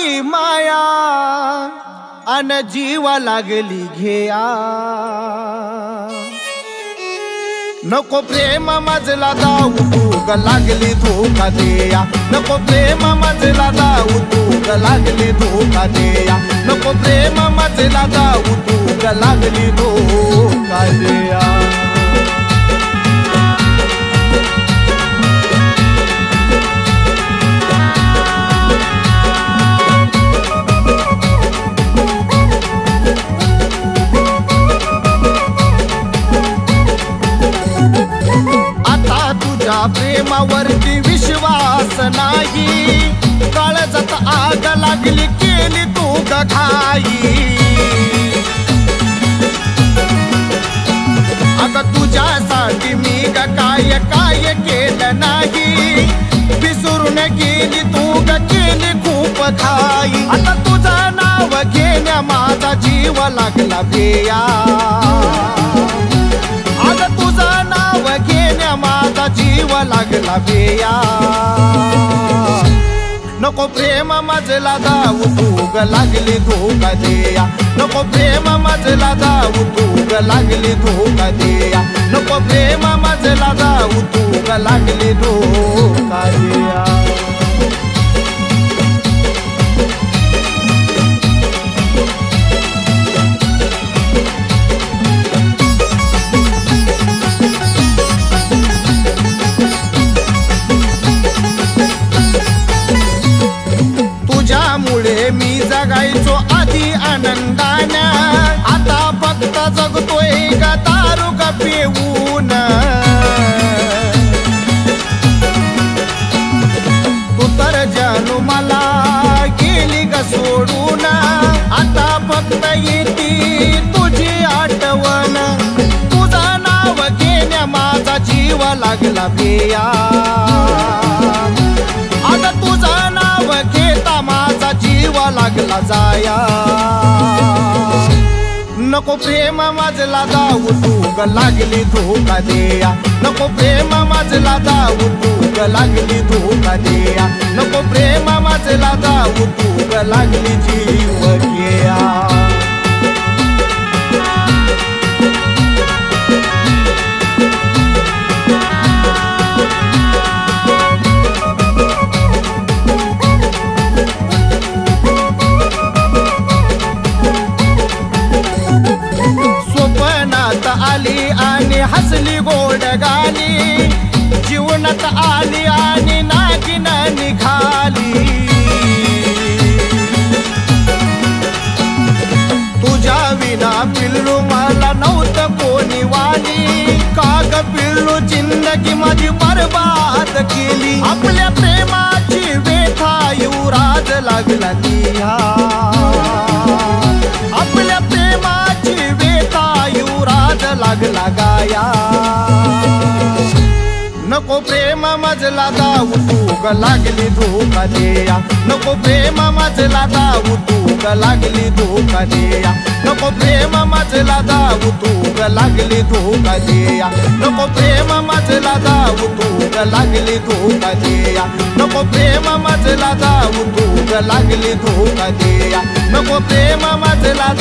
होती माया अन जीवा लागली घेया नको प्रेम मजला दाऊ तू ग लागली धोका देया नको प्रेम मजला दाऊ तू ग लागली धोका देया नको प्रेम मजला दाऊ तू ग लागली धोका देया प्रेमावरती विश्वास नाही काळजात आग लागली केली तू ग घाई अग तुझ्यासाठी मी ग काय काय केलं नाही विसरून गेली तू ग केली खूप घाई आता तुझं नाव घेण्या माझा जीव लागला भेया अग तुझं नाव घेण्या माझा जीव लागला भेया नको प्रेम मजला दाऊ तू ग लागली धोका देया नको प्रेम मजला दाऊ तू ग लागली धोका देया नको प्रेम मजला दाऊ तू ग लागली धोका देया मी जगायचो आधी आनंदानं आता फक्त जगतोय ग दारू ग पिऊन तू तर जानू मला गेली ग सोडून आता फक्त येती तुझी आठवण तुझं नाव घेण्या माझा जीव लागला भेया आता तुझं नाव घेता माझा जीव लागला जाया नको प्रेम मजला दाऊ तू ग लागली धोका देया नको प्रेम मजला दाऊ तू ग लागली धोका देया नको प्रेम मजला दाऊ तू ग लागली जीव घेया आली आणि हसली गोड गाली जीवनात आली आणि नागिन निघाली तुझ्या विना पिल्लू मला नव्हतं कोणी वाली काग पिल्लू जिंदगी माझी बरबाद केली आपल्या प्रेमाची व्यथा युवराज लागला निहा आपल्या प्रेमाची व्यथा युवराज लागला गाया नको प्रेम मजला दाऊ तू ग लागली धोका देया नको प्रेम मजला दाऊ तू ग लागली धोका देया नको प्रेम मजला दाऊ तू ग लागली धोका देया नको प्रेम मजला दाऊ तू ग लागली धोका देया नको प्रेम मजला दाऊ तू ग लागली धोका देया नको प्रेम मजला